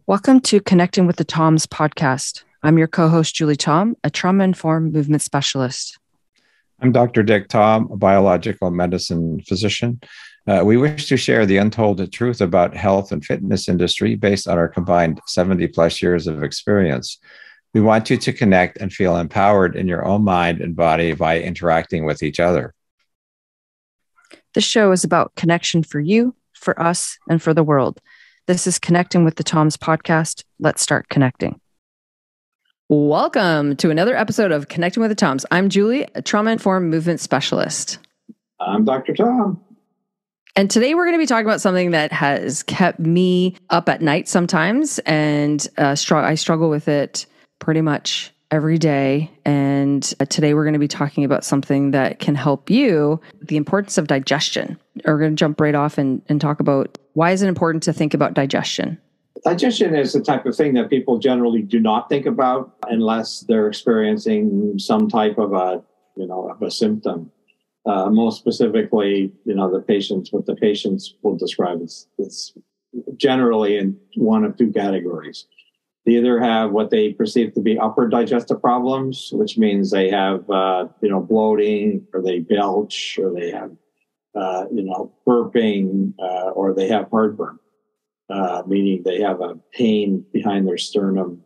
Welcome to Connecting with the Toms podcast. I'm your co-host, Julie Tom, a trauma-informed movement specialist. I'm Dr. Dick Tom, a biological medicine physician. We wish to share the untold truth about health and fitness industry based on our combined 70 plus years of experience. We want you to connect and feel empowered in your own mind and body by interacting with each other. This show is about connection for you, for us, and for the world. This is Connecting with the Toms podcast. Let's start connecting. Welcome to another episode of Connecting with the Toms. I'm Julie, a trauma-informed movement specialist. I'm Dr. Tom. And today we're going to be talking about something that has kept me up at night sometimes, and I struggle with it pretty much every day. And today we're going to be talking about something that can help you, the importance of digestion. We're going to jump right off and talk about why is it important to think about digestion? Digestion is the type of thing that people generally do not think about unless they're experiencing some type of a symptom. Most specifically, the patients will describe it's generally in one of two categories. They either have what they perceive to be upper digestive problems, which means they have, bloating, or they belch, or they have, burping, or they have heartburn, meaning they have a pain behind their sternum.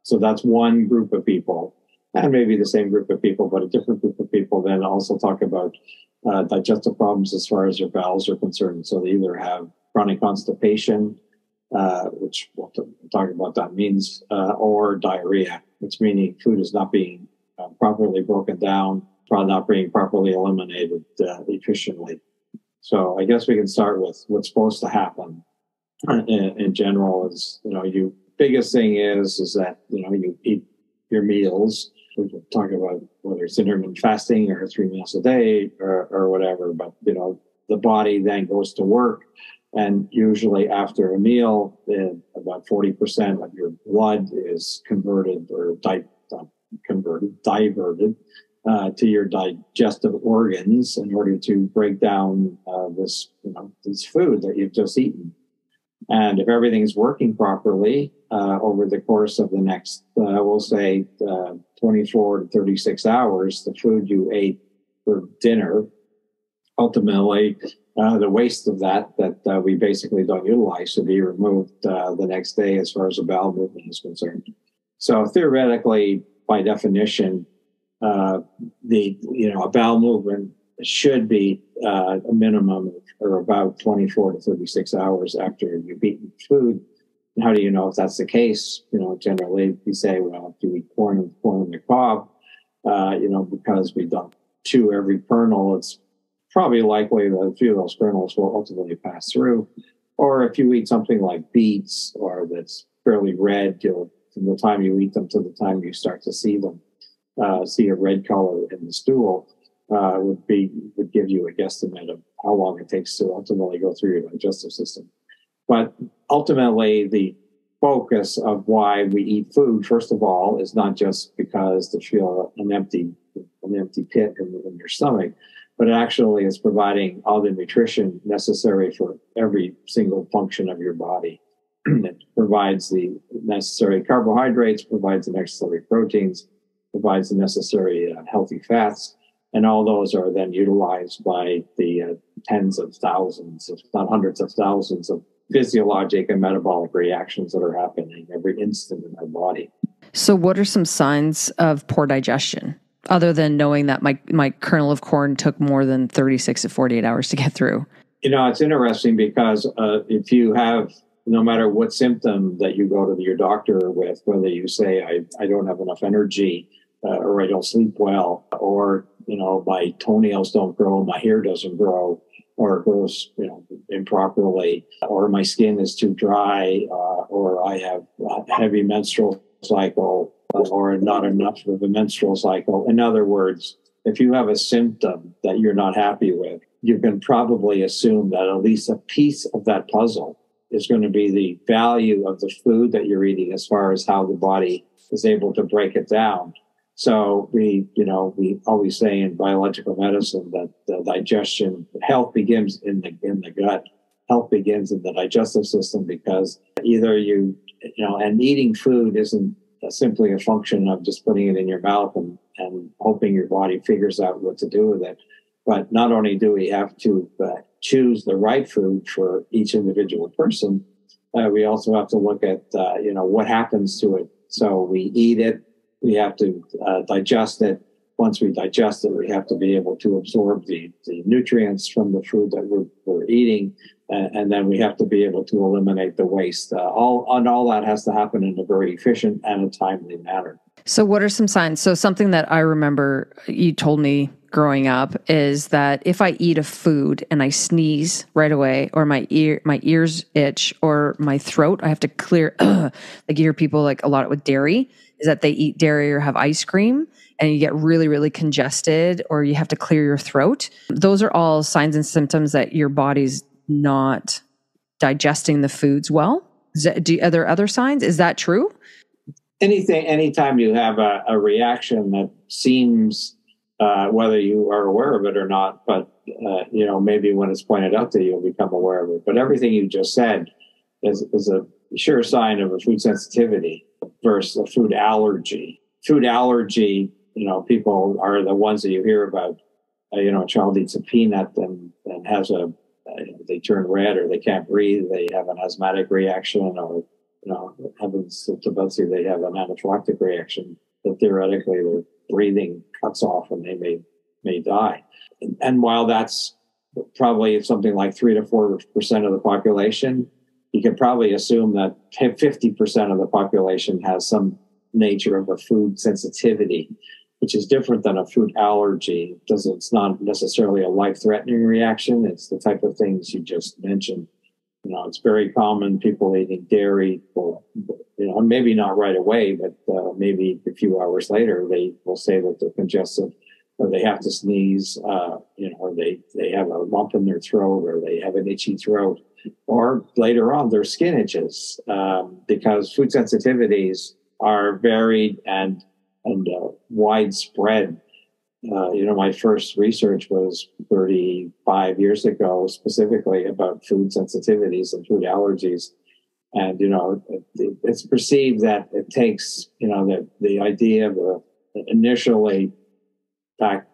So that's one group of people, and maybe the same group of people, but a different group of people then also talk about digestive problems as far as their bowels are concerned. So they either have chronic constipation, which we'll talk about that means, or diarrhea, which meaning food is not being properly broken down, not being properly eliminated efficiently. So I guess we can start with what's supposed to happen in general is, biggest thing is that, you eat your meals. We can talk about whether it's intermittent fasting or 3 meals a day or whatever, but, the body then goes to work. And usually after a meal, about 40% of your blood is converted or diverted to your digestive organs in order to break down this food that you've just eaten. And if everything's working properly over the course of the next, we'll say 24 to 36 hours, the food you ate for dinner, ultimately, the waste of that we basically don't utilize should be removed the next day as far as the bowel movement is concerned. So theoretically, by definition, a bowel movement should be a minimum or about 24 to 36 hours after you've eaten food. And how do you know if that's the case? Generally we say, well, do we corn on the cob? Because we don't chew every kernel, it's probably likely that a few of those kernels will ultimately pass through. Or if you eat something like beets or that's fairly red, from the time you eat them to the time you start to see them, see a red color in the stool, would give you a guesstimate of how long it takes to ultimately go through your digestive system. But ultimately, the focus of why we eat food, first of all, is not just because to feel an empty pit in your stomach, but it actually is providing all the nutrition necessary for every single function of your body. It provides the necessary carbohydrates, provides the necessary proteins, provides the necessary healthy fats, and all those are then utilized by the tens of thousands, if not hundreds of thousands of physiologic and metabolic reactions that are happening every instant in our body. So what are some signs of poor digestion, other than knowing that my kernel of corn took more than 36 to 48 hours to get through? It's interesting because if you have, no matter what symptom that you go to your doctor with, whether you say, I don't have enough energy, or I don't sleep well, or, my toenails don't grow, my hair doesn't grow, or it grows, improperly, or my skin is too dry, or I have a heavy menstrual cycle, or not enough of a menstrual cycle. In other words, if you have a symptom that you're not happy with, you can probably assume that at least a piece of that puzzle is going to be the value of the food that you're eating as far as how the body is able to break it down. So we always say in biological medicine that the digestion, health begins in the gut. health begins in the digestive system, because either and eating food isn't simply a function of just putting it in your mouth and hoping your body figures out what to do with it. But not only do we have to choose the right food for each individual person, we also have to look at, what happens to it. So we eat it, we have to digest it. Once we digest it, we have to be able to absorb the nutrients from the food that we're eating. And then we have to be able to eliminate the waste. All that has to happen in a very efficient and a timely manner. So what are some signs? So something that I remember you told me growing up is that if I eat a food and I sneeze right away, or my ears itch, or my throat, I have to clear, like you hear people like a lot with dairy, is that they eat dairy or have ice cream and you get really, really congested, or you have to clear your throat. Those are all signs and symptoms that your body's not digesting the foods well. Are there other signs? Is that true? Anytime you have a reaction that seems, whether you are aware of it or not, but maybe when it's pointed out to you, you'll become aware of it. But everything you just said is a sure sign of a food sensitivity versus a food allergy. Food allergy, people are the ones that you hear about. A child eats a peanut and has they turn red, or they can't breathe, they have an asthmatic reaction, or happens to Betsy, they have an anaphylactic reaction that theoretically their breathing cuts off and they may die. And while that's probably something like 3 to 4% of the population, you can probably assume that 50% of the population has some nature of a food sensitivity, which is different than a food allergy. It's not necessarily a life-threatening reaction. It's the type of things you just mentioned. It's very common, people eating dairy, maybe not right away, but maybe a few hours later, they will say that they're congested, or they have to sneeze, or they have a lump in their throat, or they have an itchy throat, or later on their skin itches, because food sensitivities are varied and widespread. My first research was 35 years ago, specifically about food sensitivities and food allergies. And, it's perceived that it takes, the idea of initially back,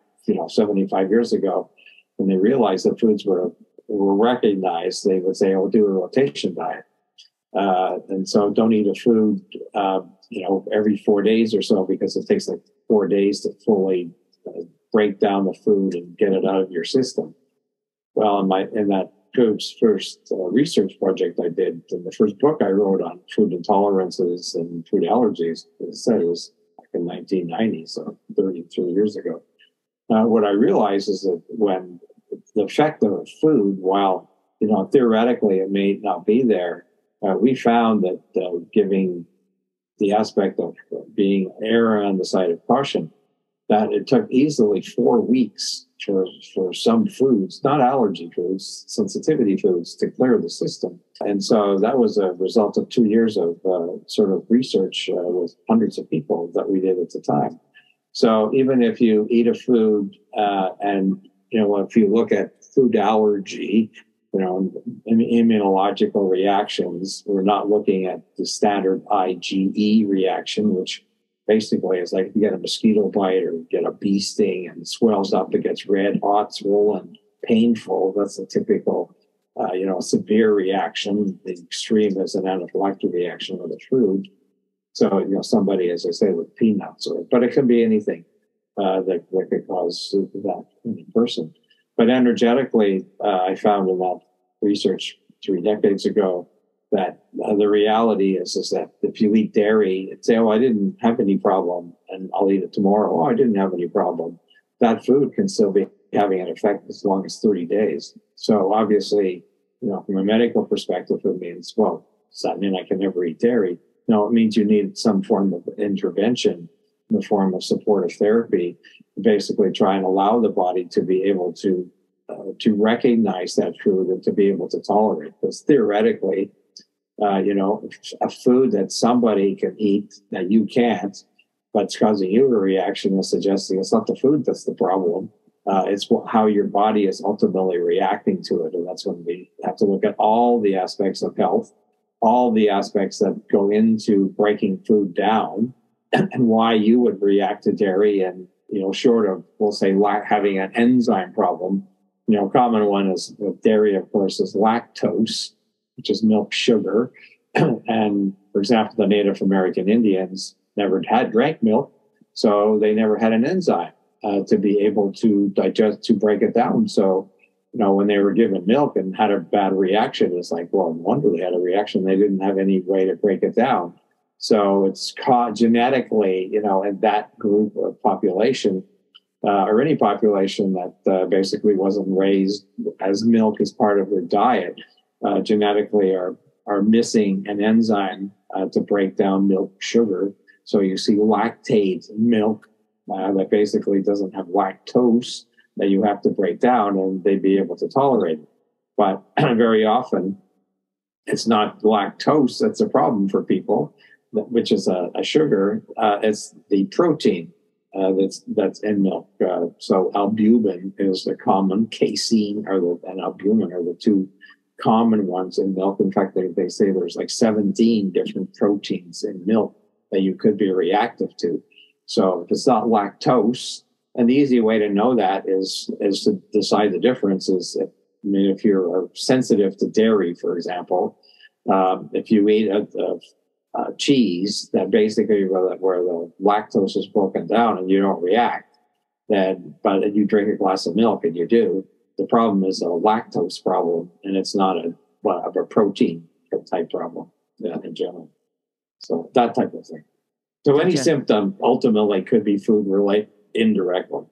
75 years ago, when they realized that foods were recognized, they would say, do a rotation diet. And so don't eat a food, every 4 days or so, because it takes like 4 days to fully break down the food and get it out of your system. Well, in that first research project I did, in the first book I wrote on food intolerances and food allergies, as I said, it was back in 1990, so 33 years ago. What I realized is that when the effect of food, while theoretically it may not be there, we found that giving the aspect of being err on the side of caution, that it took easily 4 weeks for some foods, not allergy foods, sensitivity foods, to clear the system. And so that was a result of 2 years of sort of research with hundreds of people that we did at the time. So even if you eat a food and, if you look at food allergy, immunological reactions, we're not looking at the standard IgE reaction, which basically is like if you get a mosquito bite or get a bee sting and it swells up, it gets red, hot, swollen, painful. That's a typical, severe reaction. The extreme is an anaphylactic reaction with a food. So, somebody, as I say, with peanuts, but it can be anything that could cause that in a person. But energetically, I found in that research 3 decades ago that the reality is that if you eat dairy and say, I didn't have any problem, and I'll eat it tomorrow, I didn't have any problem, that food can still be having an effect as long as 30 days. So obviously, from a medical perspective, it means, does that mean I can never eat dairy? No, it means you need some form of intervention in the form of supportive therapy to basically try and allow the body to be able to recognize that food and to be able to tolerate. Because theoretically, a food that somebody can eat that you can't, but it's causing you a reaction is suggesting it's not the food that's the problem. It's how your body is ultimately reacting to it. And that's when we have to look at all the aspects of health, all the aspects that go into breaking food down, and why you would react to dairy. And, short of, we'll say, having an enzyme problem, a common one is with dairy, of course, is lactose, which is milk sugar. And, for example, the Native American Indians never drank milk, so they never had an enzyme to be able to digest, to break it down. So, when they were given milk and had a bad reaction, it's like, well, no wonder they had a reaction. They didn't have any way to break it down. So it's genetically, in that group of population, or any population that basically wasn't raised as milk as part of their diet, genetically are missing an enzyme to break down milk sugar. So you see lactate milk that basically doesn't have lactose that you have to break down, and they'd be able to tolerate it. But very often, it's not lactose that's a problem for people, which is a sugar. It's the protein that's in milk. So albumin is the common, casein and albumin are the two common ones in milk. In fact, they say there's like 17 different proteins in milk that you could be reactive to. So if it's not lactose, and the easy way to know that is to decide the difference is, if you're sensitive to dairy, for example, if you eat a cheese that basically where the lactose is broken down and you don't react, but you drink a glass of milk and you do, the problem is a lactose problem, and it's not a protein type problem in general. So that type of thing. So any symptom ultimately could be food related indirectly.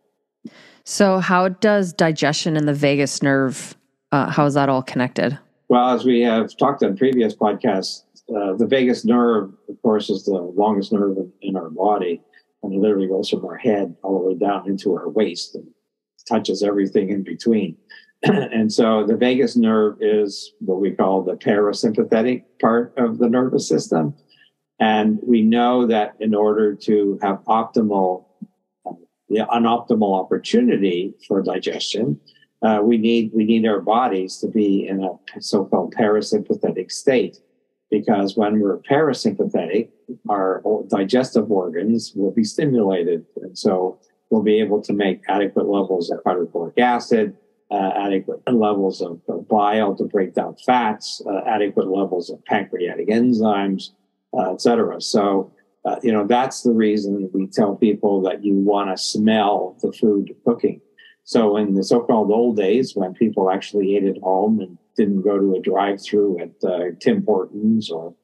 So how does digestion and the vagus nerve, how is that all connected? Well, as we have talked on previous podcasts, the vagus nerve, of course, is the longest nerve in our body, and it literally goes from our head all the way down into our waist and touches everything in between. And so the vagus nerve is what we call the parasympathetic part of the nervous system. And we know that in order to have an optimal opportunity for digestion, we need our bodies to be in a so-called parasympathetic state. Because when we're parasympathetic, our digestive organs will be stimulated. And so we'll be able to make adequate levels of hydrochloric acid, adequate levels of bile to break down fats, adequate levels of pancreatic enzymes, et cetera. So, that's the reason we tell people that you want to smell the food cooking. So in the so-called old days, when people actually ate at home and didn't go to a drive-through at Tim Hortons or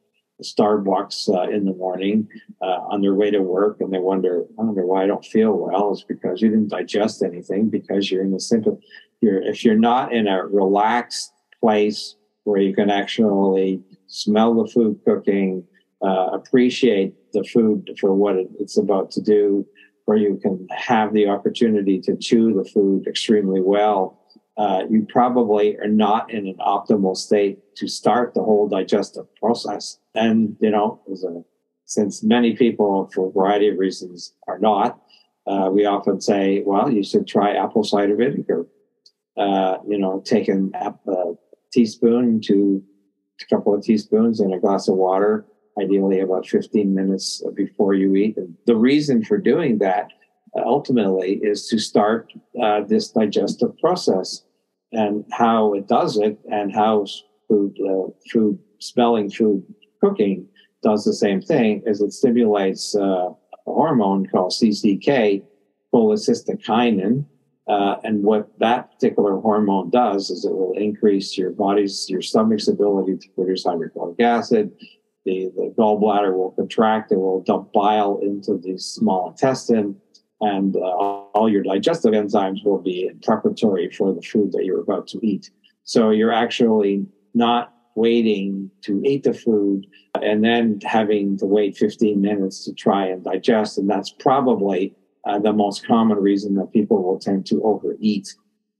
Starbucks in the morning on their way to work, and I wonder why I don't feel well, it's because you didn't digest anything, because you're in the if you're not in a relaxed place where you can actually smell the food cooking, appreciate the food for what it's about to do, where you can have the opportunity to chew the food extremely well, you probably are not in an optimal state to start the whole digestive process. And, since many people, for a variety of reasons, are not, we often say, well, you should try apple cider vinegar. Taking a teaspoon to a couple of teaspoons in a glass of water, ideally about 15 minutes before you eat. And the reason for doing that ultimately is to start this digestive process. And how it does it, and how food smelling, food cooking does the same thing, is it stimulates a hormone called CCK, cholecystokinin. And what that particular hormone does is it will increase your stomach's ability to produce hydrochloric acid. The gallbladder will contract. It will dump bile into the small intestine. And all your digestive enzymes will be preparatory for the food that you're about to eat. So you're actually not waiting to eat the food and then having to wait 15 minutes to try and digest. And that's probably the most common reason that people will tend to overeat.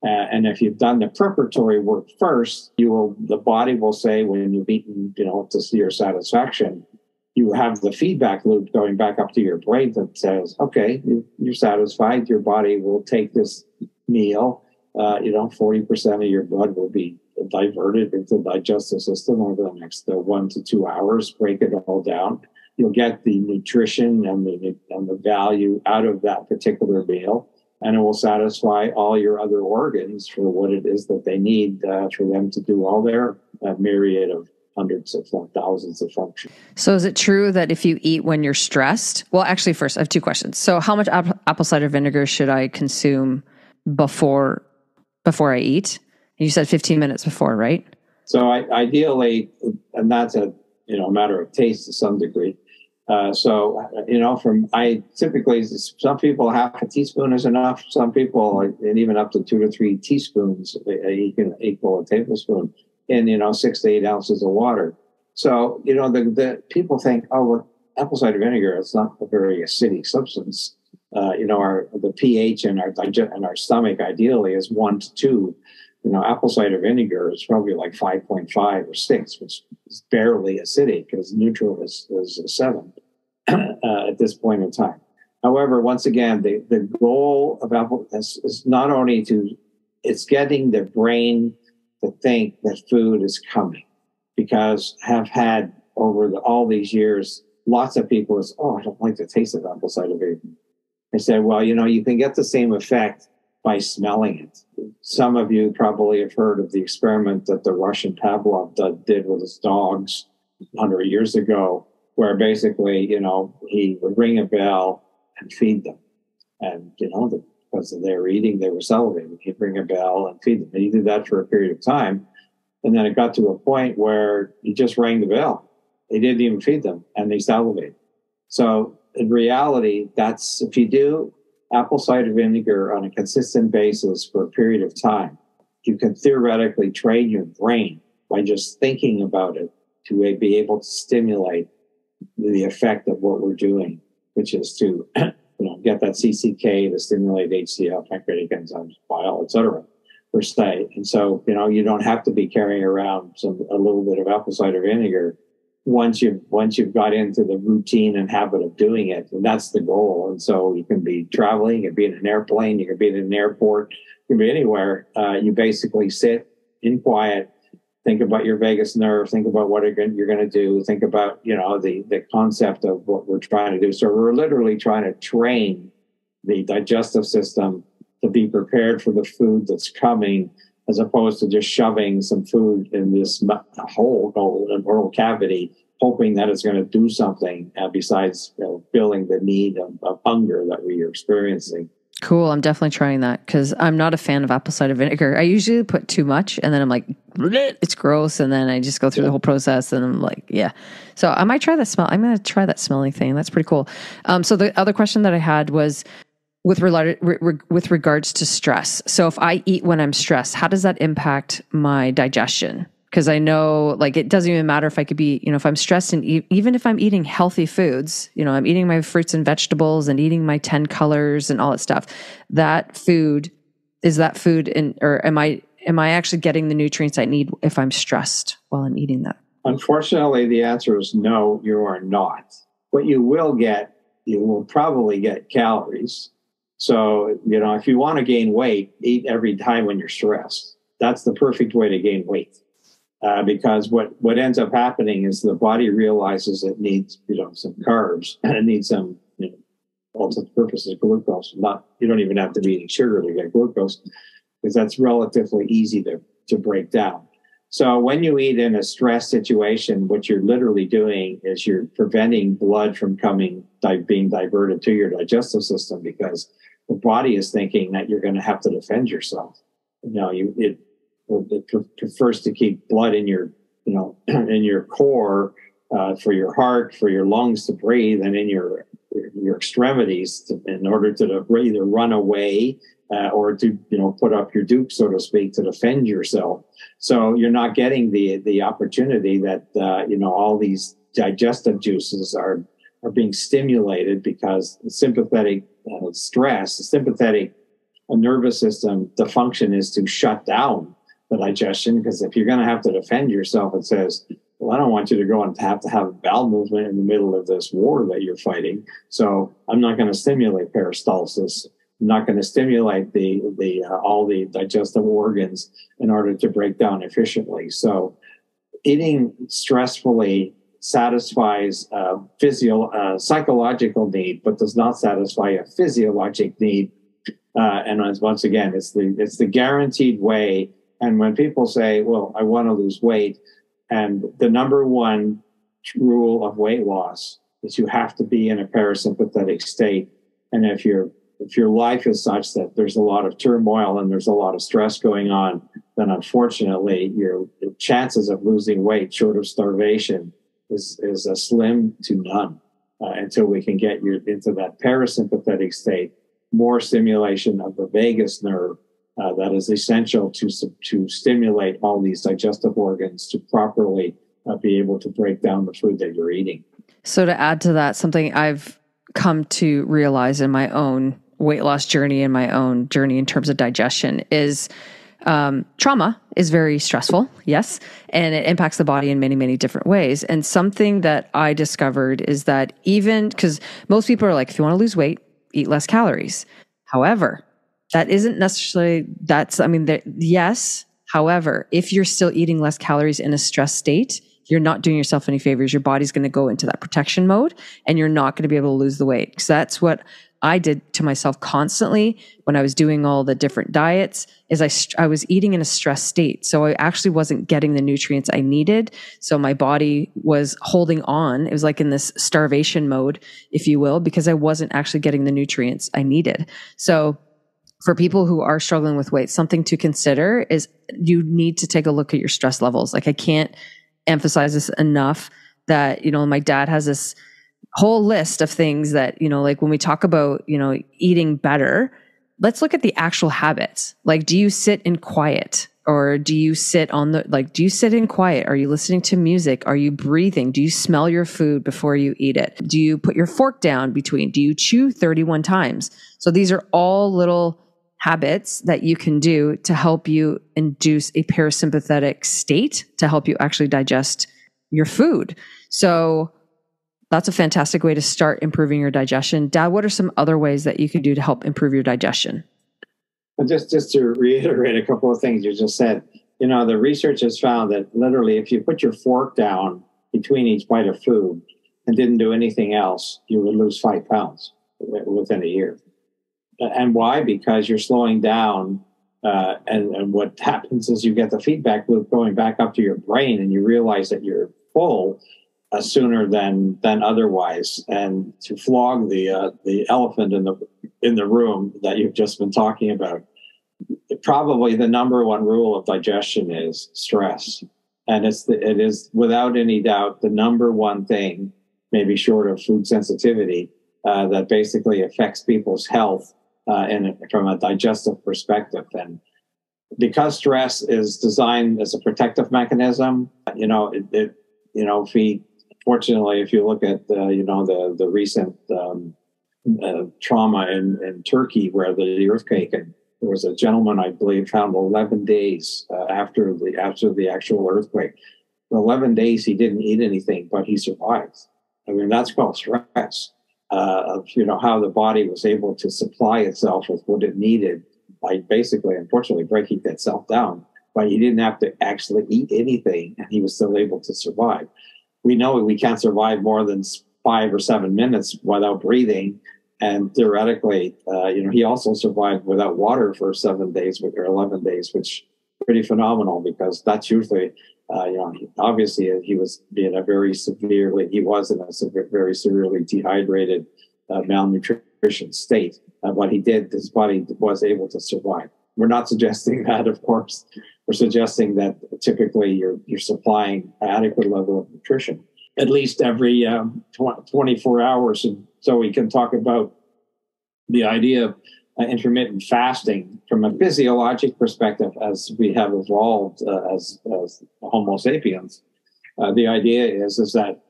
And if you've done the preparatory work first, the body will say, when you've eaten, to your satisfaction, you have the feedback loop going back up to your brain that says, okay, you're satisfied. Your body will take this meal, 40% of your blood will be diverted into the digestive system over the next 1 to 2 hours. Break it all down. You'll get the nutrition and the value out of that particular meal, and it will satisfy all your other organs for what it is that they need for them to do all their myriad of hundreds of thousands of functions. So is it true that if you eat when you're stressed? Well, actually, first, I have two questions. So how much apple cider vinegar should I consume before I eat? You said 15 minutes before, right? So ideally, and that's a matter of taste to some degree. I typically, some people half a teaspoon is enough. Some people, and even up to 2 to 3 teaspoons, you can equal a tablespoon in 6 to 8 ounces of water. So the people think, oh, well, apple cider vinegar, it's not a very acidic substance. The pH in our stomach ideally is 1 to 2. Apple cider vinegar is probably like 5.5 or 6, which is barely acidic because neutral is 7 at this point in time. However, once again, the goal of apple is not only it's getting the brain to think that food is coming, because have had over all these years, lots of people is, oh, I don't like the taste of apple cider vinegar. I said, well, you can get the same effect by smelling it. Some of you probably have heard of the experiment that the Russian Pavlov did with his dogs 100 years ago, where basically, he would ring a bell and feed them. And, because they were eating, they were salivating. He'd ring a bell and feed them. And he did that for a period of time. And then it got to a point where he just rang the bell. He didn't even feed them, and they salivated. So in reality, that's, if you do apple cider vinegar on a consistent basis for a period of time, you can theoretically train your brain by just thinking about it to be able to stimulate the effect of what we're doing, which is to get that CCK to stimulate HCl, pancreatic enzymes, bile, etc. per se. And so, you don't have to be carrying around a little bit of apple cider vinegar once you've got into the routine and habit of doing it. And that's the goal. And so you can be traveling, you can be in an airplane, you can be in an airport, you can be anywhere. You basically sit in quiet, think about your vagus nerve, think about what you're going to do, think about, the concept of what we're trying to do. So we're literally trying to train the digestive system to be prepared for the food that's coming, as opposed to just shoving some food in this hole called an oral cavity, hoping that it's going to do something besides filling the need of hunger that we are experiencing. Cool. I'm definitely trying that because I'm not a fan of apple cider vinegar. I usually put too much and then I'm like, it's gross. And then I just go through the whole process and I'm like, yeah. So I might try that smell. I'm going to try that smelling thing. That's pretty cool. So the other question that I had was with regards to stress. So if I eat when I'm stressed, how does that impact my digestion? Because I know, it doesn't even matter if I could be, if I'm stressed and even if I'm eating healthy foods, I'm eating my fruits and vegetables and eating my 10 colors and all that stuff. Is that food or am I actually getting the nutrients I need if I'm stressed while I'm eating that? Unfortunately, the answer is no, you are not. What you will probably get calories. So, if you want to gain weight, eat every time when you're stressed. That's the perfect way to gain weight. Because what ends up happening is the body realizes it needs, some carbs and it needs some, all to the purposes of glucose. You don't even have to be eating sugar to get glucose, because that's relatively easy to break down. So when you eat in a stress situation, what you're literally doing is you're preventing blood from being diverted to your digestive system, because the body is thinking that you're going to have to defend yourself. It prefers to keep blood in your, in your core for your heart, for your lungs to breathe, and in your extremities in order to either run away or to put up your duke, so to speak, to defend yourself. So you're not getting the opportunity that all these digestive juices are being stimulated, because the sympathetic stress, the sympathetic nervous system, the function is to shut down the digestion. Because if you're going to have to defend yourself, it says, well, I don't want you to go and have to have a bowel movement in the middle of this war that you're fighting. So I'm not going to stimulate peristalsis. not going to stimulate the all the digestive organs in order to break down efficiently. So eating stressfully satisfies a psychological need, but does not satisfy a physiologic need. And once again, it's the guaranteed way. And when people say, "Well, I want to lose weight," and the number one rule of weight loss is you have to be in a parasympathetic state. And if your life is such that there's a lot of turmoil and there's a lot of stress going on, then unfortunately your chances of losing weight short of starvation is a slim to none until we can get you into that parasympathetic state, more stimulation of the vagus nerve that is essential to stimulate all these digestive organs to properly be able to break down the food that you're eating. So to add to that, something I've come to realize in my own weight loss journey and my own journey in terms of digestion is trauma is very stressful, yes, and it impacts the body in many, many different ways. And something that I discovered is that even because most people are like, if you want to lose weight, eat less calories. However, that isn't necessarily, yes. However, if you're still eating less calories in a stress state, you're not doing yourself any favors. Your body's going to go into that protection mode and you're not going to be able to lose the weight. Because that's what I did to myself constantly when I was doing all the different diets is I was eating in a stress state. So I actually wasn't getting the nutrients I needed. So my body was holding on. It was like in this starvation mode, if you will, because I wasn't actually getting the nutrients I needed. So for people who are struggling with weight, something to consider is you need to take a look at your stress levels. Like I can't emphasize this enough that, my dad has this whole list of things that, like when we talk about, eating better, let's look at the actual habits. Like, do you sit in quiet or do you sit do you sit in quiet? Are you listening to music? Are you breathing? Do you smell your food before you eat it? Do you put your fork down between? Do you chew 31 times? So these are all little habits that you can do to help you induce a parasympathetic state to help you actually digest your food. So that's a fantastic way to start improving your digestion. Dad, what are some other ways that you could do to help improve your digestion? Just to reiterate a couple of things you just said, the research has found that literally if you put your fork down between each bite of food and didn't do anything else, you would lose 5 pounds within a year. And why? Because you're slowing down, and what happens is you get the feedback loop going back up to your brain, and you realize that you're full sooner than otherwise. And to flog the elephant in the room that you've just been talking about, probably the number one rule of digestion is stress, and it is without any doubt the number one thing, maybe short of food sensitivity, that basically affects people's health. From a digestive perspective. And because stress is designed as a protective mechanism, if you look at, the recent trauma in Turkey where the earthquake, and there was a gentleman, I believe, found 11 days after the actual earthquake. For 11 days, he didn't eat anything, but he survived. I mean, that's called stress. Of how the body was able to supply itself with what it needed by basically, unfortunately, breaking itself down. But he didn't have to actually eat anything, and he was still able to survive. We know we can't survive more than 5 or 7 minutes without breathing, and theoretically, he also survived without water for 7 days or 11 days, which is pretty phenomenal because that's usually. Obviously, he was in a very severely dehydrated, malnutrition state. What he did, his body was able to survive. We're not suggesting that, of course. We're suggesting that typically you're supplying an adequate level of nutrition, at least every 24 hours. And so we can talk about the idea of intermittent fasting from a physiologic perspective as we have evolved as Homo sapiens. The idea is that,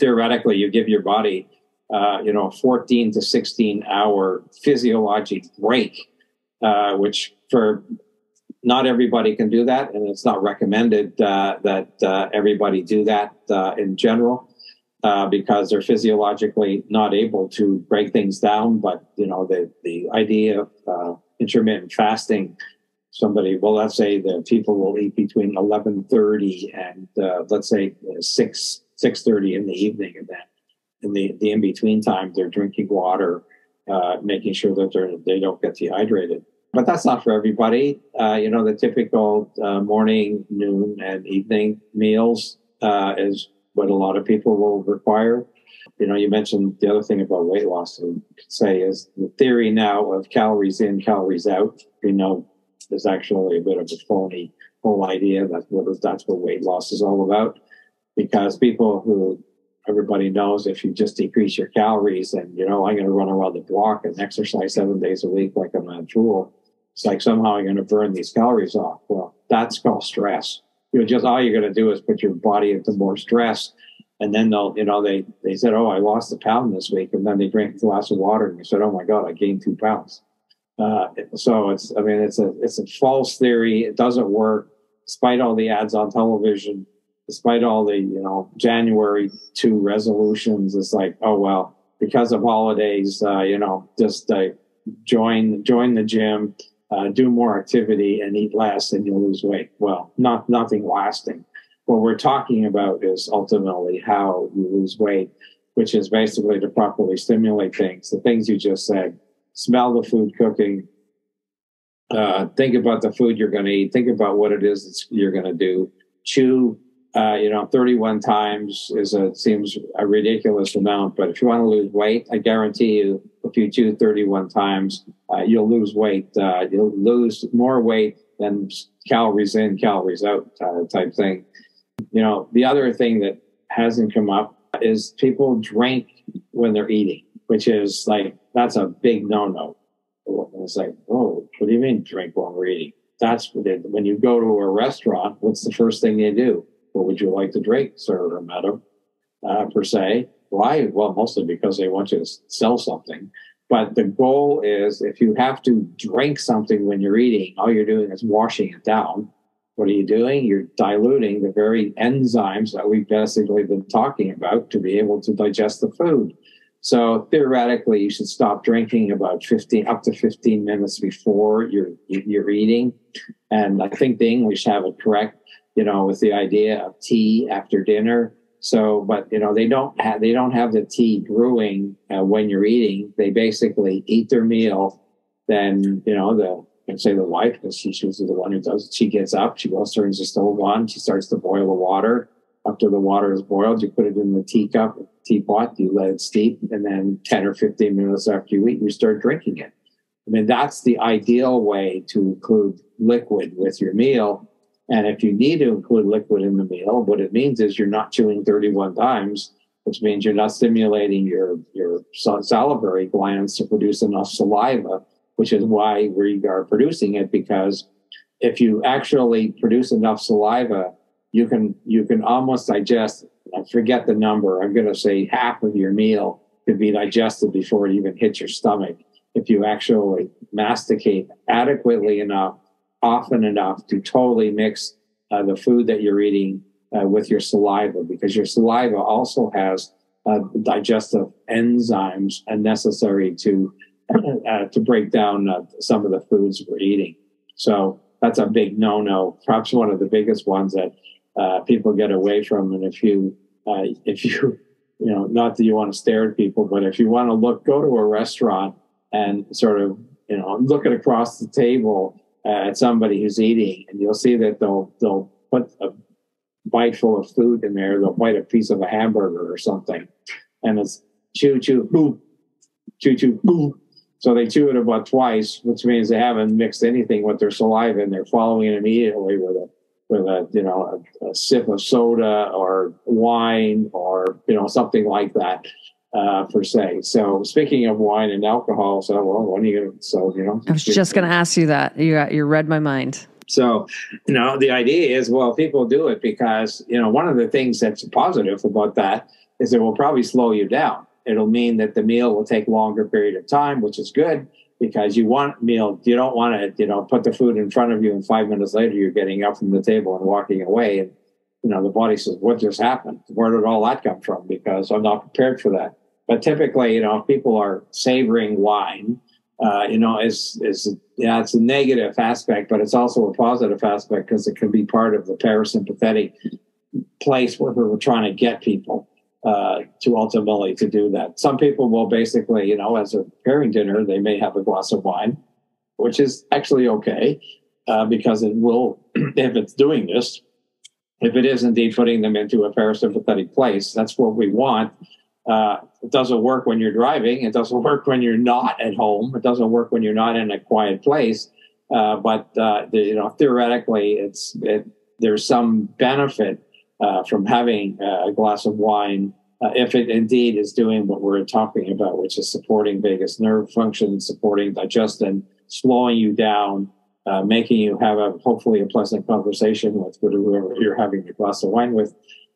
theoretically you give your body, a 14 to 16 hour physiologic break, which for not everybody can do that. And it's not recommended that everybody do that in general. because they're physiologically not able to break things down. But, the idea of intermittent fasting, let's say that people will eat between 11:30 and let's say 6:30 in the evening, and then in the in-between time, they're drinking water, making sure that they don't get dehydrated. But that's not for everybody. The typical morning, noon, and evening meals is what a lot of people will require. You mentioned the other thing about weight loss, I could say, is the theory now of calories in, calories out. Is actually a bit of a phony whole idea. That's what weight loss is all about. Because everybody knows if you just decrease your calories and, I'm going to run around the block and exercise 7 days a week like a mad fool, it's like somehow I'm going to burn these calories off. Well, that's called stress. All you're going to do is put your body into more stress. And then they said, oh, I lost a pound this week. And then they drank a glass of water and they said, oh my God, I gained 2 pounds. So it's a false theory. It doesn't work, despite all the ads on television, despite all the, January 2 resolutions. It's like, oh, well, because of holidays, just join the gym, do more activity and eat less and you'll lose weight. Well, nothing lasting. What we're talking about is ultimately how you lose weight, which is basically to properly stimulate things, the things you just said. Smell the food cooking. Think about the food you're going to eat. Think about what it is that you're going to do. Chew, 31 times seems a ridiculous amount. But if you want to lose weight, I guarantee you, if you chew 31 times, you'll lose weight. You'll lose more weight than calories in, calories out type thing. The other thing that hasn't come up is people drink when they're eating, which is like, that's a big no-no. It's like, oh, what do you mean drink while we're eating? That's when you go to a restaurant, what's the first thing they do? What would you like to drink, sir or madam, per se? Why? Well, mostly because they want you to sell something. But the goal is, if you have to drink something when you're eating, all you're doing is washing it down. What are you doing? You're diluting the very enzymes that we've basically been talking about to be able to digest the food. So theoretically, you should stop drinking about up to 15 minutes before you're eating. And I think the English have it correct, with the idea of tea after dinner. So, but they don't have the tea brewing when you're eating. They basically eat their meal. Then the wife, because she's usually the one who does it. She gets up, she goes, turns the stove on, she starts to boil the water. After the water is boiled, you put it in the teapot, you let it steep, and then 10 or 15 minutes after you eat, you start drinking it. I mean, that's the ideal way to include liquid with your meal. And if you need to include liquid in the meal, what it means is you're not chewing 31 times, which means you're not stimulating your salivary glands to produce enough saliva, which is why we are producing it, because if you actually produce enough saliva, you can almost digest, I forget the number, I'm going to say half of your meal could be digested before it even hits your stomach. If you actually masticate adequately enough, often enough to totally mix the food that you're eating with your saliva, because your saliva also has digestive enzymes necessary to break down some of the foods we're eating. So that's a big no-no, perhaps one of the biggest ones that people get away from. And if you not that you want to stare at people, but if you want to go to a restaurant and sort of, look at across the table at somebody who's eating, and you'll see that they'll put a bite full of food in there. They'll bite a piece of a hamburger or something, and it's chew, chew, boo, chew, chew, boo. So they chew it about twice, which means they haven't mixed anything with their saliva, and they're following it immediately with a sip of soda or wine or something like that, per se. So speaking of wine and alcohol, when are you going to? So I was just going to ask you that. You read my mind. So the idea is, well, people do it because one of the things that's positive about that is it will probably slow you down. It'll mean that the meal will take longer period of time, which is good. Because you want meal, you don't want to, put the food in front of you and 5 minutes later you're getting up from the table and walking away. And the body says, what just happened? Where did all that come from? Because I'm not prepared for that. But typically, if people are savoring wine, it's a negative aspect, but it's also a positive aspect because it can be part of the parasympathetic place where we're trying to get people to ultimately to do that. Some people will basically, as they're preparing dinner, they may have a glass of wine, which is actually okay because it will, if it's doing this, if it is indeed putting them into a parasympathetic place, that's what we want. It doesn't work when you're driving. It doesn't work when you're not at home. It doesn't work when you're not in a quiet place. But theoretically, there's some benefit from having a glass of wine if it indeed is doing what we're talking about, which is supporting vagus nerve function, supporting digestion, slowing you down, making you have hopefully a pleasant conversation with whoever you're having a glass of wine with.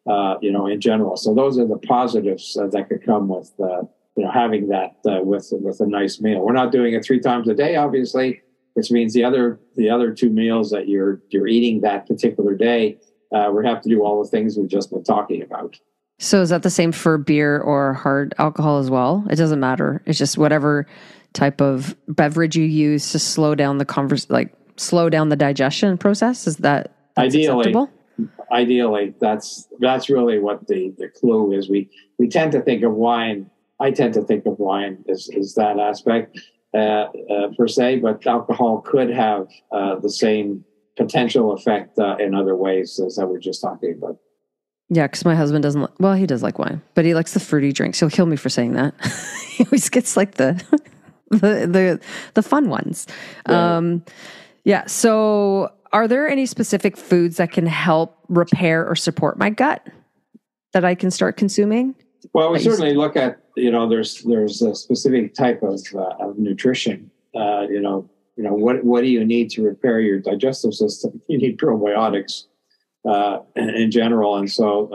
In general. So those are the positives that could come with, having that with a nice meal. We're not doing it 3 times a day, obviously, which means the other 2 meals that you're eating that particular day, we have to do all the things we've just been talking about. So is that the same for beer or hard alcohol as well? It doesn't matter. It's just whatever type of beverage you use to slow down slow down the digestion process. Is that acceptable? Ideally, that's really what the clue is. We tend to think of wine. I tend to think of wine as that aspect per se, but alcohol could have the same potential effect in other ways as that we're just talking about. Yeah, because my husband doesn't. Well, he does like wine, but he likes the fruity drinks. He'll kill me for saying that. He always gets like the fun ones. Yeah. So, are there any specific foods that can help repair or support my gut that I can start consuming? Well, we certainly look at, there's a specific type of nutrition. What do you need to repair your digestive system? You need probiotics in general. And so,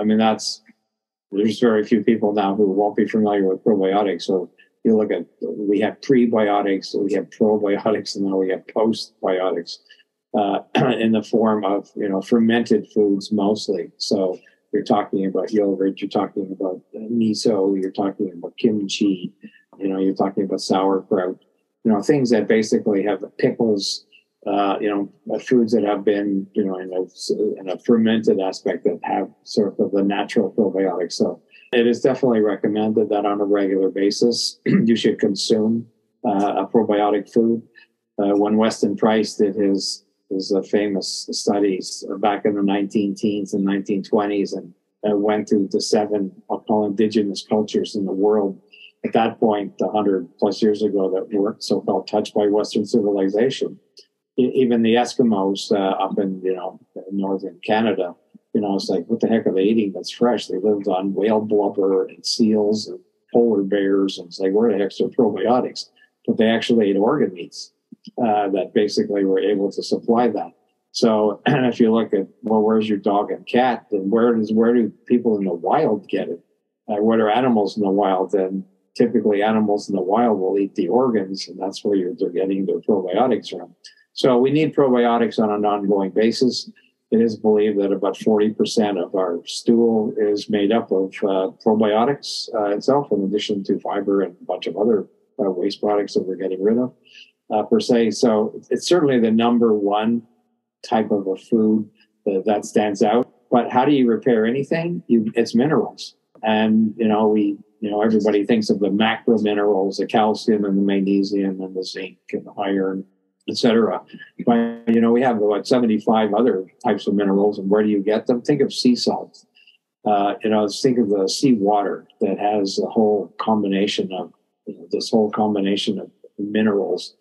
there's very few people now who won't be familiar with probiotics. So you look at, we have prebiotics, we have probiotics, and now we have postbiotics. In the form of, fermented foods mostly. So you're talking about yogurt, you're talking about miso, you're talking about kimchi, you're talking about sauerkraut, things that basically have pickles, foods that have been, in a fermented aspect that have sort of the natural probiotics. So it is definitely recommended that on a regular basis, you should consume a probiotic food. When Weston Price did his famous studies back in the 19-teens and 1920s and went to the 7, I'll call indigenous cultures in the world at that point, 100 plus years ago, that weren't so-called touched by Western civilization. Even the Eskimos up in, northern Canada, it's like, what the heck are they eating that's fresh? They lived on whale blubber and seals and polar bears. And it's like, where the heck's their probiotics? But they actually ate organ meats. That basically were able to supply that. So if you look at, where's your dog and cat, then where do people in the wild get it? What are animals in the wild? Then typically animals in the wild will eat the organs, and that's where they're getting their probiotics from. So we need probiotics on an ongoing basis. It is believed that about 40% of our stool is made up of probiotics itself, in addition to fiber and a bunch of other waste products that we're getting rid of. Per se. So it's certainly the number one type of a food that stands out. But how do you repair anything? It's minerals. And, everybody thinks of the macro minerals, the calcium and the magnesium and the zinc and the iron, et cetera. But, we have about 75 other types of minerals. And where do you get them? Think of sea salt. Think of the sea water that has a whole combination of, minerals.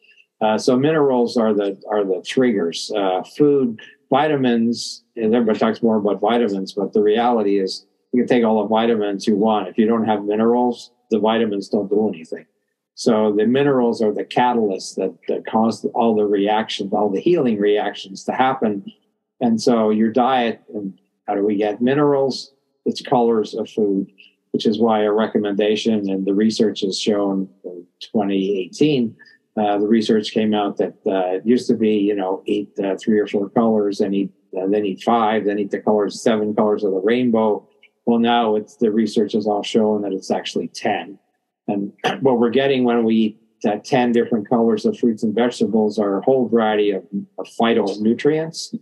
So minerals are the triggers. Food, vitamins, and everybody talks more about vitamins, but the reality is you can take all the vitamins you want. If you don't have minerals, the vitamins don't do anything. So the minerals are the catalysts that cause all the reactions, all the healing reactions to happen. And so your diet, and how do we get minerals? It's colors of food, which is why a recommendation, and the research has shown in 2018, the research came out that it used to be, eat 3 or 4 colors and eat they need 5, they need the colors, 7 colors of the rainbow. Well, now the research has all shown that it's actually 10. And what we're getting when we eat 10 different colors of fruits and vegetables are a whole variety of phytonutrients,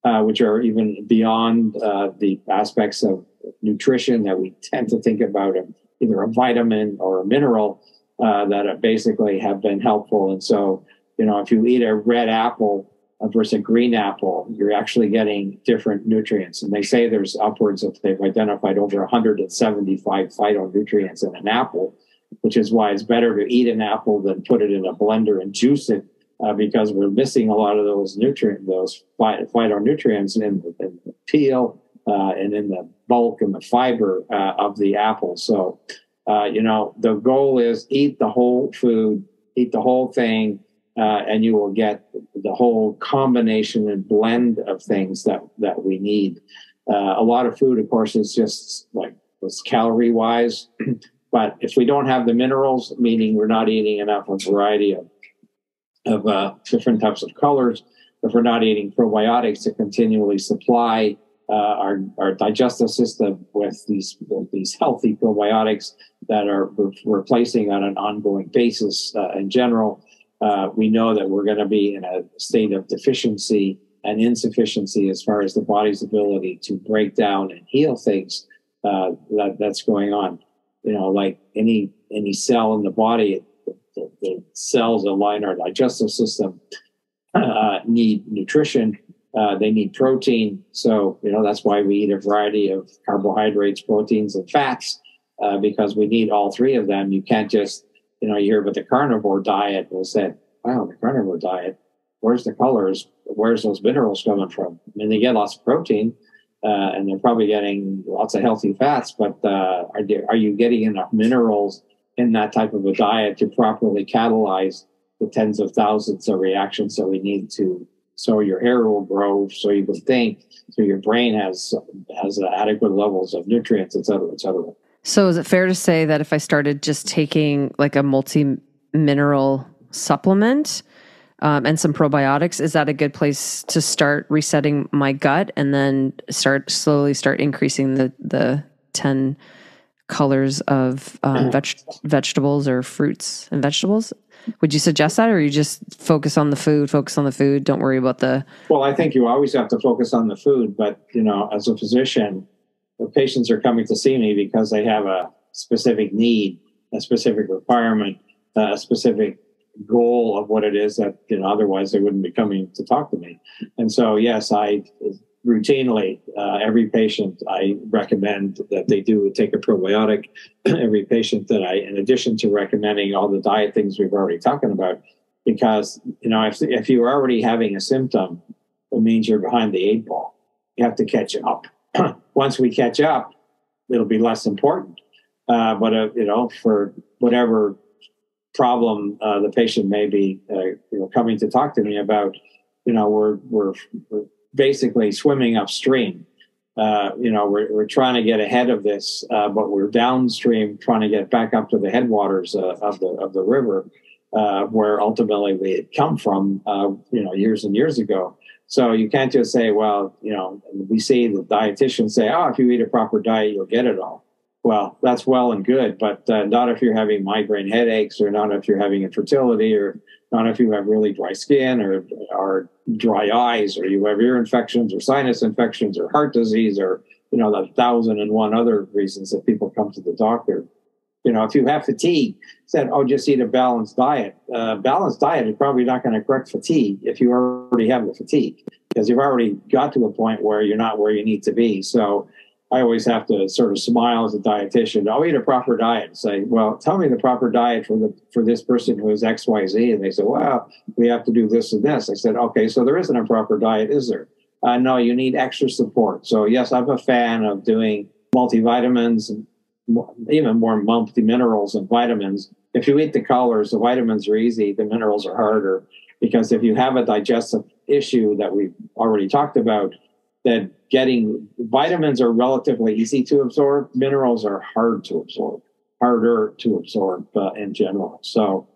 which are even beyond the aspects of nutrition that we tend to think about, either a vitamin or a mineral that basically have been helpful. And so, if you eat a red apple versus a green apple, you're actually getting different nutrients. And they say there's upwards of, they've identified over 175 phytonutrients in an apple, which is why it's better to eat an apple than put it in a blender and juice it, because we're missing a lot of those phytonutrients in the peel and in the bulk and the fiber of the apple. So, the goal is eat the whole food, eat the whole thing, and you will get the whole combination and blend of things that we need. A lot of food, of course, is just like was calorie-wise. But if we don't have the minerals, meaning we're not eating enough of a variety of different types of colors, if we're not eating probiotics to continually supply our digestive system with these healthy probiotics that are replacing on an ongoing basis in general, we know that we're going to be in a state of deficiency and insufficiency as far as the body's ability to break down and heal things that's going on. Like any cell in the body, the cells that line our digestive system need nutrition. They need protein. So, that's why we eat a variety of carbohydrates, proteins, and fats, because we need all 3 of them. You can't just, you hear about the carnivore diet. We'll say, wow, the carnivore diet, where's the colors? Where's those minerals coming from? I mean, they get lots of protein. And they're probably getting lots of healthy fats, but are you getting enough minerals in that type of a diet to properly catalyze the tens of thousands of reactions that we need to, so your hair will grow, so you can think, so your brain has adequate levels of nutrients, et cetera, et cetera. So is it fair to say that if I started just taking like a multi-mineral supplement, and some probiotics, is that a good place to start resetting my gut and then slowly start increasing the 10 colors of vegetables or fruits and vegetables? Would you suggest that, or you just focus on the food, don't worry about the... Well, I think you always have to focus on the food, but, as a physician, the patients are coming to see me because they have a specific need, a specific requirement, a specific goal of what it is that, otherwise they wouldn't be coming to talk to me. And so, yes, I routinely, every patient, I recommend that they do take a probiotic. Every patient that in addition to recommending all the diet things we've already talking about, because, if you're already having a symptom, it means you're behind the 8 ball. You have to catch up. Once we catch up, it'll be less important. But for whatever problem the patient may be coming to talk to me about, we're basically swimming upstream. We're trying to get ahead of this, but we're downstream trying to get back up to the headwaters of the river, where ultimately we had come from years and years ago. So you can't just say, well, we see the dietitians say, oh, if you eat a proper diet, you'll get it all. Well, that's well and good, but not if you're having migraine headaches, or not if you're having infertility, or not if you have really dry skin or dry eyes, or you have ear infections or sinus infections or heart disease, or, the 1,001 other reasons that people come to the doctor. If you have fatigue, said, oh, just eat a balanced diet. Balanced diet is probably not going to correct fatigue if you already have the fatigue, because you've already got to a point where you're not where you need to be. So I always have to sort of smile as a dietitian. I'll eat a proper diet and say, well, tell me the proper diet for this person who is X, Y, Z. And they say, well, we have to do this and this. I said, okay, so there isn't a proper diet, is there? No, you need extra support. So yes, I'm a fan of doing multivitamins and even more multi-minerals and vitamins. If you eat the colors, the vitamins are easy, the minerals are harder. Because if you have a digestive issue that we've already talked about, that getting vitamins are relatively easy to absorb. Minerals are harder to absorb in general. So,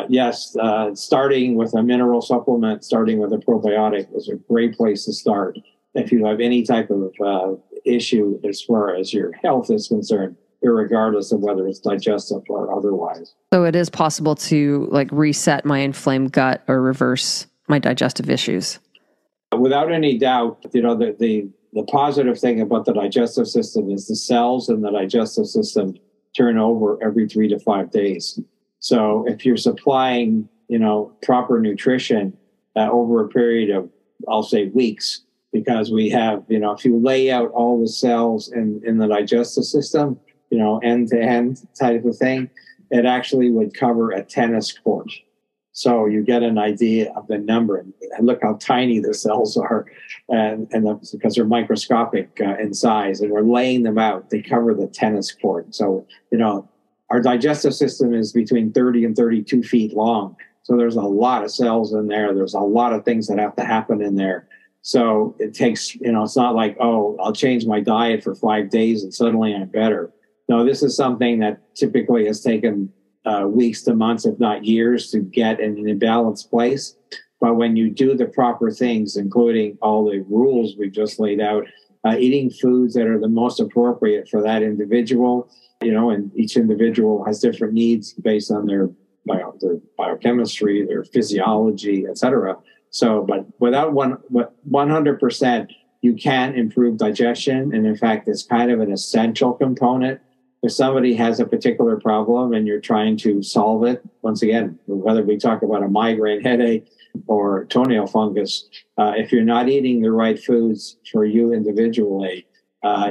yes, starting with a mineral supplement, starting with a probiotic was a great place to start. if you have any type of issue as far as your health is concerned, irregardless of whether it's digestive or otherwise. So it is possible to like reset my inflamed gut or reverse my digestive issues. Without any doubt, the positive thing about the digestive system is the cells in the digestive system turn over every 3 to 5 days. So if you're supplying, proper nutrition over a period of, I'll say, weeks, because we have, if you lay out all the cells in the digestive system, end to end type of thing, it actually would cover a tennis court. So you get an idea of the number, and look how tiny the cells are, because they're microscopic in size, and we're laying them out. They cover the tennis court. So, our digestive system is between 30 and 32 feet long. So there's a lot of cells in there. There's a lot of things that have to happen in there. So it takes, it's not like, oh, I'll change my diet for 5 days and suddenly I'm better. No, this is something that typically has taken weeks to months, if not years, to get in an imbalanced place. But when you do the proper things, including all the rules we've just laid out, eating foods that are the most appropriate for that individual, and each individual has different needs based on their biochemistry, their physiology, etc. So, but without 100%, you can improve digestion. And in fact, it's kind of an essential component. If somebody has a particular problem and you're trying to solve it, once again, whether we talk about a migraine headache or toenail fungus, if you're not eating the right foods for you individually,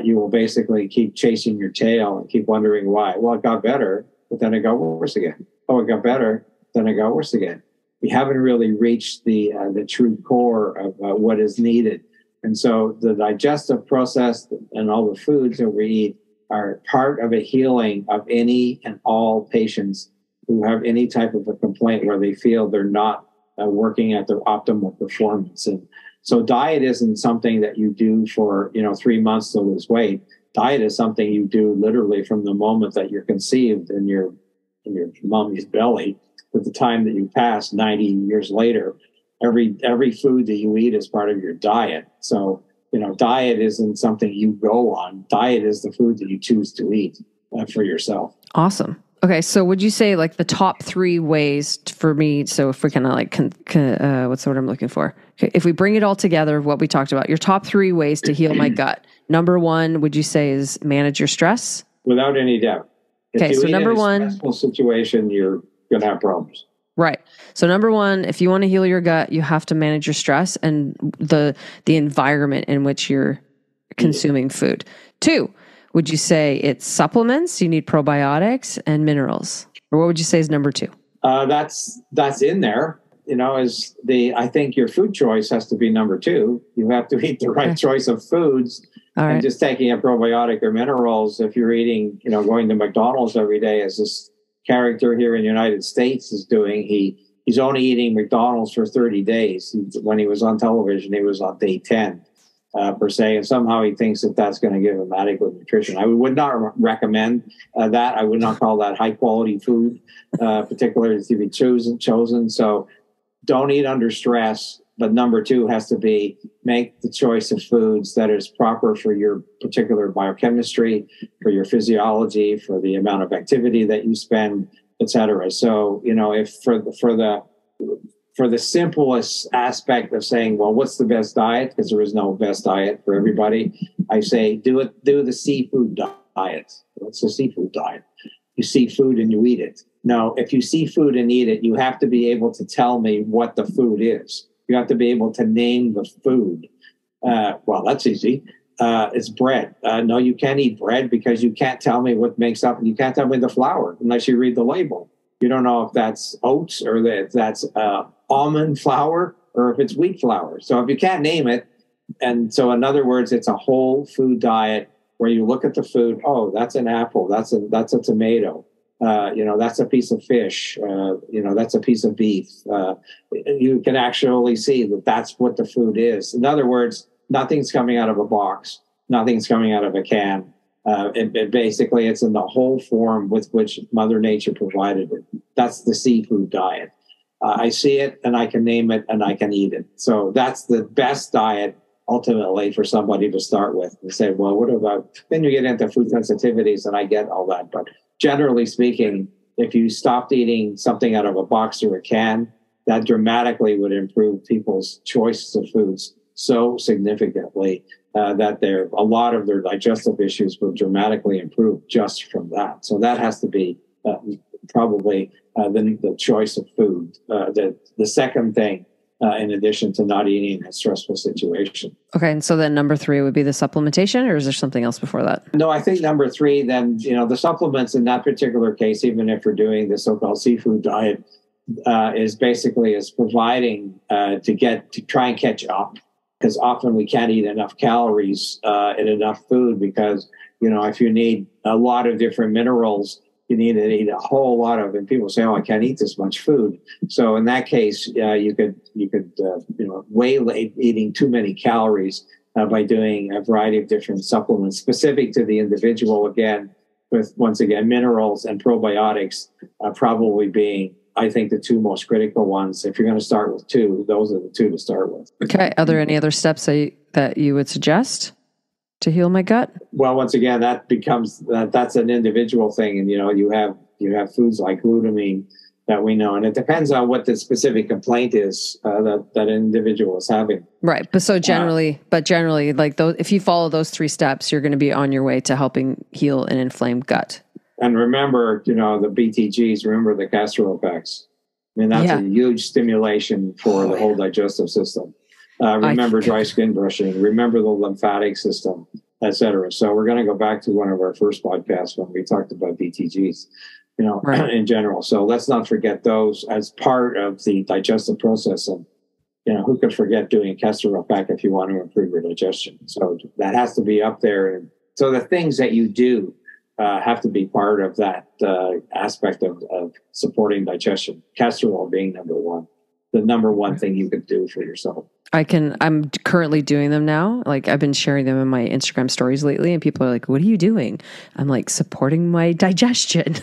you will basically keep chasing your tail and keep wondering why. Well, it got better, but then it got worse again. Oh, it got better, then it got worse again. We haven't really reached the true core of what is needed. And so the digestive process and all the foods that we eat are part of a healing of any and all patients who have any type of a complaint where they feel they're not working at their optimal performance. And so diet isn't something that you do for 3 months to lose weight. Diet is something you do literally from the moment that you're conceived in your mommy's belly to the time that you pass 90 years later. Every food that you eat is part of your diet. So diet isn't something you go on. Diet is the food that you choose to eat for yourself. Awesome. Okay, so would you say like the top 3 ways for me? So if we kind of like, what's the word I'm looking for? Okay, if we bring it all together, what we talked about, your top 3 ways to heal my gut. Number 1, would you say is manage your stress? Without any doubt. Okay, so number 1, stressful situation, you're going to have problems. Right. So number 1, if you want to heal your gut, you have to manage your stress and the environment in which you're consuming food. 2, would you say it's supplements? You need probiotics and minerals, or what would you say is number 2? That's in there. I think your food choice has to be number 2. You have to eat the right choice of foods. All right. And just taking a probiotic or minerals, if you're eating, going to McDonald's every day, as this character here in the United States is doing, he's only eating McDonald's for 30 days. When he was on television, he was on day 10 per se, and somehow he thinks that that's going to give him adequate nutrition. I would not recommend that. I would not call that high quality food, particularly to be chosen. So don't eat under stress. But number 2 has to be make the choice of foods that is proper for your particular biochemistry, for your physiology, for the amount of activity that you spend, et cetera. So, if for the simplest aspect of saying, well, what's the best diet? Because there is no best diet for everybody. I say, do the seafood diet. What's the seafood diet? You see food and you eat it. No, if you see food and eat it, you have to be able to tell me what the food is. You have to be able to name the food. Well, that's easy. It's bread. No, you can't eat bread because you can't tell me what makes up. You can't tell me the flour unless you read the label. You don't know if that's oats or if that's almond flour or if it's wheat flour. So if you can't name it, and so in other words, it's a whole food diet where you look at the food. Oh, that's an apple. That's a tomato. That's a piece of fish, that's a piece of beef. You can actually see that that's what the food is. In other words, nothing's coming out of a box. Nothing's coming out of a can. Basically, it's in the whole form with which Mother Nature provided it. That's the seafood diet. I see it and I can name it and I can eat it. So that's the best diet ultimately for somebody to start with and say, well, what about, then you get into food sensitivities and I get all that. But generally speaking, if you stopped eating something out of a box or a can, that dramatically would improve people's choices of foods so significantly that a lot of their digestive issues will dramatically improve just from that. So that has to be probably the choice of food. The second thing, in addition to not eating in a stressful situation. Okay, and so then number 3 would be the supplementation, or is there something else before that? No, I think number 3, then, the supplements in that particular case, even if we're doing the so-called seafood diet, is providing to try and catch up, because often we can't eat enough calories in enough food because, if you need a lot of different minerals, you need to eat a whole lot of, and people say, "Oh, I can't eat this much food." So in that case, you could waylay eating too many calories by doing a variety of different supplements specific to the individual. Again, with once again minerals and probiotics probably being, I think, the 2 most critical ones. If you're going to start with 2, those are the 2 to start with. Okay. Are there any other steps that you would suggest to heal my gut? Well, once again, that's an individual thing, and you have foods like glutamine that we know, and it depends on what the specific complaint is that an individual is having. Right, but generally, like those, if you follow those 3 steps, you're going to be on your way to helping heal an inflamed gut. And remember, the BTGs. Remember the castor packs. I mean, that's a huge stimulation for the whole digestive system. Remember dry skin brushing, remember the lymphatic system, et cetera. So we're going to go back to one of our first podcasts when we talked about BTGs, in general. So let's not forget those as part of the digestive process. And, who could forget doing a castor pack if you want to improve your digestion? So that has to be up there. And so the things that you do have to be part of that aspect of supporting digestion. Castor oil being number 1, the number 1 thing you could do for yourself. I'm currently doing them now. Like, I've been sharing them in my Instagram stories lately, and people are like, "What are you doing?" I'm like, supporting my digestion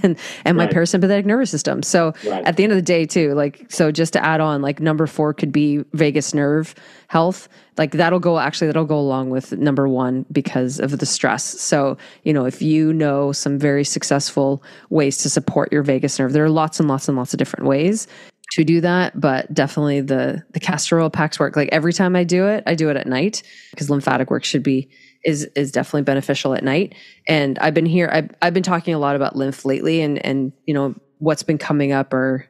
and my parasympathetic nervous system. So at the end of the day too, so just to add on, number 4 could be vagus nerve health. That'll go along with number 1 because of the stress. So, if you know some very successful ways to support your vagus nerve, there are lots and lots and lots of different ways to do that, but definitely the castor oil packs work. Every time I do it at night, because lymphatic work is definitely beneficial at night. And I've been talking a lot about lymph lately, and what's been coming up, or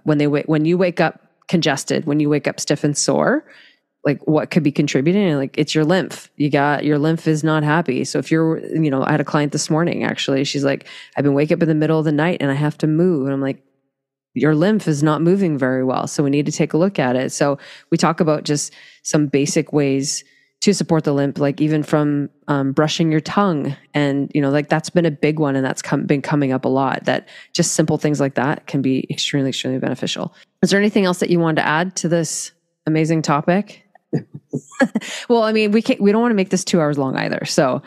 when you wake up congested, when you wake up stiff and sore, what could be contributing? It's your lymph. Your lymph is not happy. So if you're, I had a client this morning, actually, she's like, I've been waking up in the middle of the night and I have to move. And I'm like, your lymph is not moving very well. So we need to take a look at it. So we talk about just some basic ways to support the lymph, even from brushing your tongue. And, that's been a big one. And that's been coming up a lot, that just simple things like that can be extremely, extremely beneficial. Is there anything else that you wanted to add to this amazing topic? Well, I mean, we don't want to make this 2 hours long either. So,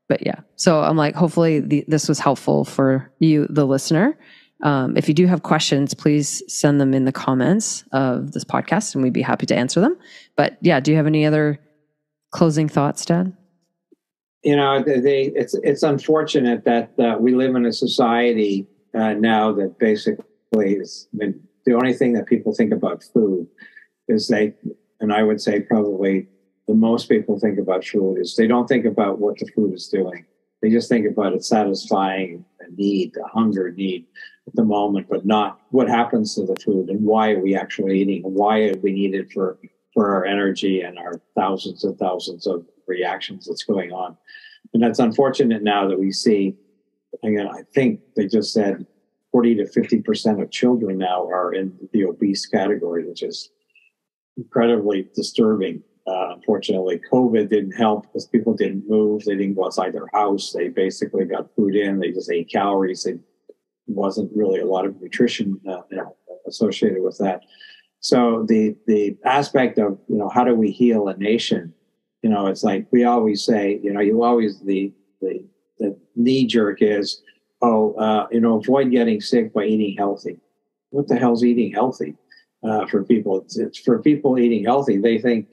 but yeah. So I'm like, hopefully this was helpful for you, the listener. If you do have questions, please send them in the comments of this podcast and we'd be happy to answer them. But yeah, do you have any other closing thoughts, Dad? It's unfortunate that we live in a society now that basically the only thing that people think about food is and I would say probably the most people think about food is they don't think about what the food is doing. They just think about it satisfying a need, a hunger need at the moment, but not what happens to the food and why are we actually eating and why we need it for our energy and our thousands and thousands of reactions that's going on. And that's unfortunate now that we see, again, I think they just said 40 to 50% of children now are in the obese category, which is incredibly disturbing. Unfortunately, COVID didn't help because people didn't move. They didn't go outside their house. They basically got food in. They just ate calories. There wasn't really a lot of nutrition associated with that. So the aspect of, how do we heal a nation? It's like we always say, the knee jerk is, avoid getting sick by eating healthy. What the hell's eating healthy? for people. It's for people eating healthy. They think,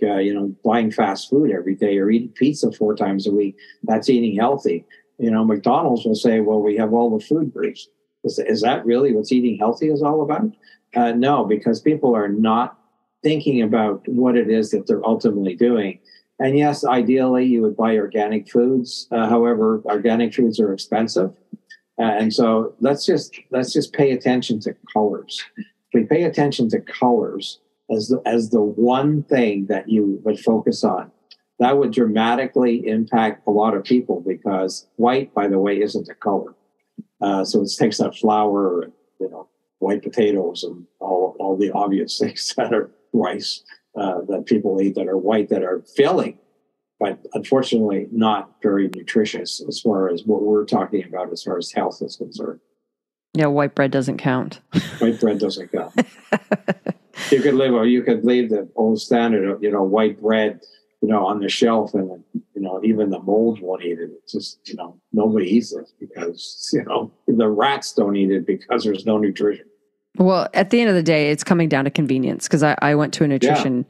buying fast food every day or eating pizza 4 times a week, that's eating healthy. McDonald's will say, well, we have all the food groups. Is that really what eating healthy is all about? No, because people are not thinking about what it is that they're ultimately doing. And yes, ideally, you would buy organic foods. However, organic foods are expensive. And so let's just pay attention to colors. If we pay attention to colors as the one thing that you would focus on, that would dramatically impact a lot of people, because white, by the way, isn't a color. So it takes that flour, white potatoes, and all the obvious things that are rice that people eat that are white, that are filling, but unfortunately not very nutritious as far as what we're talking about as far as health is concerned. Yeah, white bread doesn't count. White bread doesn't count. You could leave the old standard of, white bread, on the shelf, and, even the mold won't eat it. It's just, nobody eats it because, the rats don't eat it because there's no nutrition. Well, at the end of the day, it's coming down to convenience, because I went to a nutrition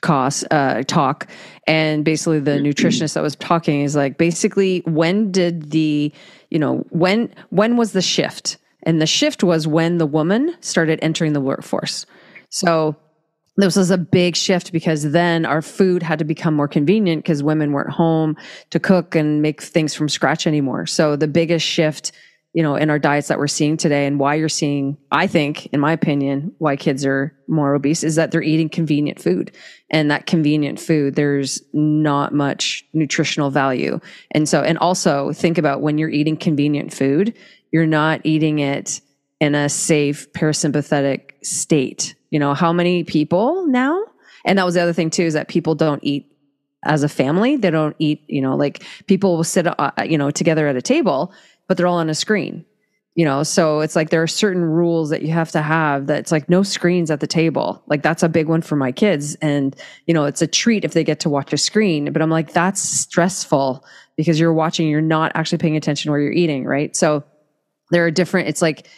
talk, and basically the nutritionist that was talking is like, basically, when did when was the shift? And the shift was when the woman started entering the workforce. So this was a big shift, because then our food had to become more convenient because women weren't home to cook and make things from scratch anymore. So the biggest shift, in our diets that we're seeing today, and why you're seeing, I think, in my opinion, why kids are more obese, is that they're eating convenient food. And that convenient food, there's not much nutritional value. And also think about, when you're eating convenient food, you're not eating it in a safe parasympathetic state. How many people now? And that was the other thing too, is that people don't eat as a family. They don't eat, like people will sit, together at a table, but they're all on a screen, so it's like there are certain rules that you have to have, that it's like no screens at the table. Like that's a big one for my kids. And, it's a treat if they get to watch a screen, but I'm like, that's stressful, because you're not actually paying attention where you're eating. Right. So there are different, it's like,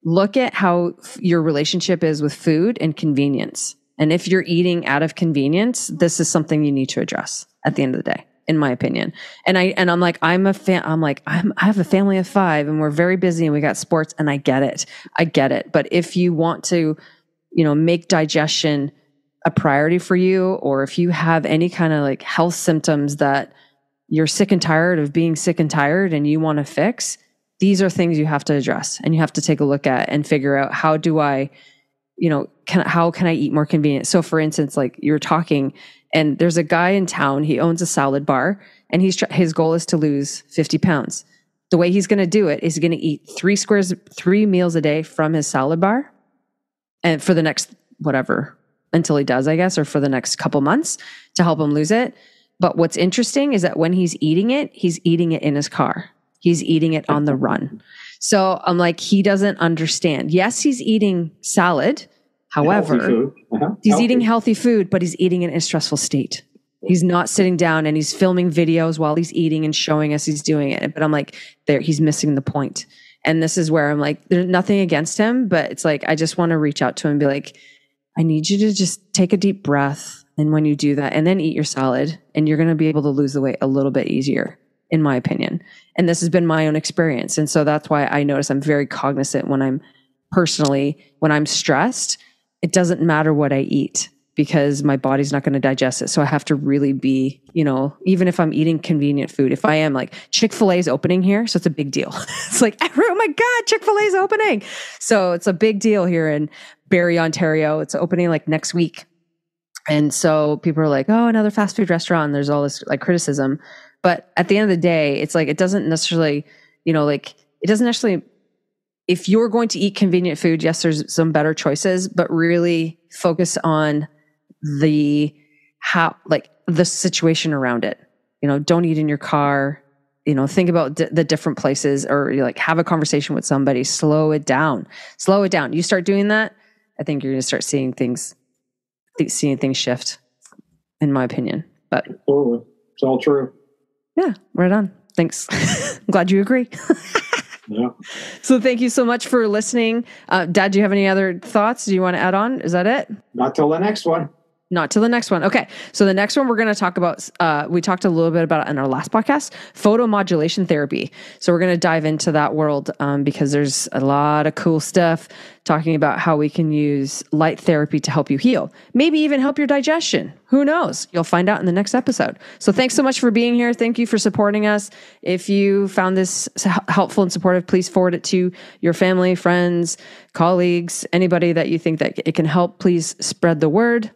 look at how your relationship is with food and convenience. And if you're eating out of convenience, this is something you need to address at the end of the day, in my opinion. And I'm like, I have a family of 5, and we're very busy, and we got sports, and I get it. But if you want to, make digestion a priority for you, or if you have any kind of like health symptoms that you're sick and tired of being sick and tired and you want to fix, these are things you have to address, and you have to take a look at and figure out, how do I, how can I eat more convenient? So for instance, like you're talking, and there's a guy in town, he owns a salad bar, and his goal is to lose 50 pounds. The way he's going to do it is going to eat 3 meals a day from his salad bar, and for the next, until he does, I guess, or for the next couple months to help him lose it. But what's interesting is that when he's eating it in his car. He's eating it on the run. So I'm like, he doesn't understand. Yes, he's eating salad. However, he's eating healthy food, but he's eating it in a stressful state. He's not sitting down and he's filming videos while he's eating and showing us he's doing it. But I'm like, he's missing the point. And this is where I'm like, there's nothing against him, but it's like, I just want to reach out to him and be like, I need you to just take a deep breath. And when you do that, and then eat your salad, and you're going to be able to lose the weight a little bit easier, in my opinion. And this has been my own experience. And so that's why I notice I'm very cognizant when I'm stressed, it doesn't matter what I eat, because my body's not going to digest it. So I have to really be, even if I'm eating convenient food, if I am, like, Chick-fil-A is opening here. So it's a big deal. It's like, oh my God, Chick-fil-A is opening. So it's a big deal here in Barrie, Ontario. It's opening like next week. And so people are like, oh, another fast food restaurant. And there's all this like criticism. But at the end of the day, it's like, it doesn't necessarily, if you're going to eat convenient food, yes, there's some better choices, but really focus on the situation around it. Don't eat in your car, think about the different places, or have a conversation with somebody, slow it down. You start doing that, I think you're going to start seeing things shift, in my opinion. But it's all true. Yeah, right on. Thanks. I'm glad you agree. Yeah. So thank you so much for listening. Dad, do you have any other thoughts? Do you want to add on? Is that it? Not till the next one. Not till the next one. Okay. So the next one we're going to talk about, we talked a little bit about it in our last podcast, photomodulation therapy. So we're going to dive into that world because there's a lot of cool stuff talking about how we can use light therapy to help you heal, maybe even help your digestion. Who knows? You'll find out in the next episode. So thanks so much for being here. Thank you for supporting us. If you found this helpful and supportive, please forward it to your family, friends, colleagues, anybody that you think that it can help. Please spread the word.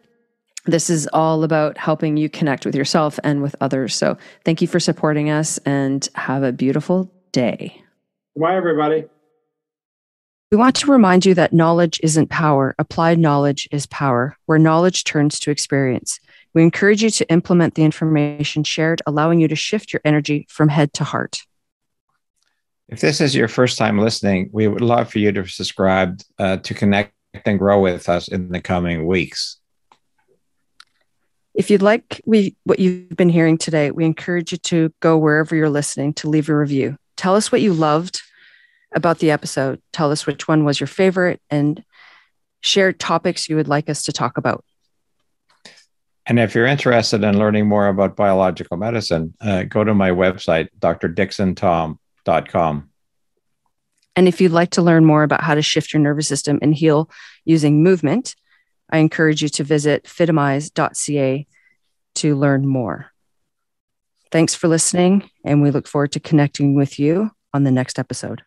This is all about helping you connect with yourself and with others. So thank you for supporting us and have a beautiful day. Bye, everybody. We want to remind you that knowledge isn't power. Applied knowledge is power, where knowledge turns to experience. We encourage you to implement the information shared, allowing you to shift your energy from head to heart. If this is your first time listening, we would love for you to subscribe to connect and grow with us in the coming weeks. If you'd like what you've been hearing today, we encourage you to go wherever you're listening to leave a review. Tell us what you loved about the episode. Tell us which one was your favorite and share topics you would like us to talk about. And if you're interested in learning more about biological medicine, go to my website, drdixontom.com. And if you'd like to learn more about how to shift your nervous system and heal using movement, I encourage you to visit fitimize.ca to learn more. Thanks for listening, and we look forward to connecting with you on the next episode.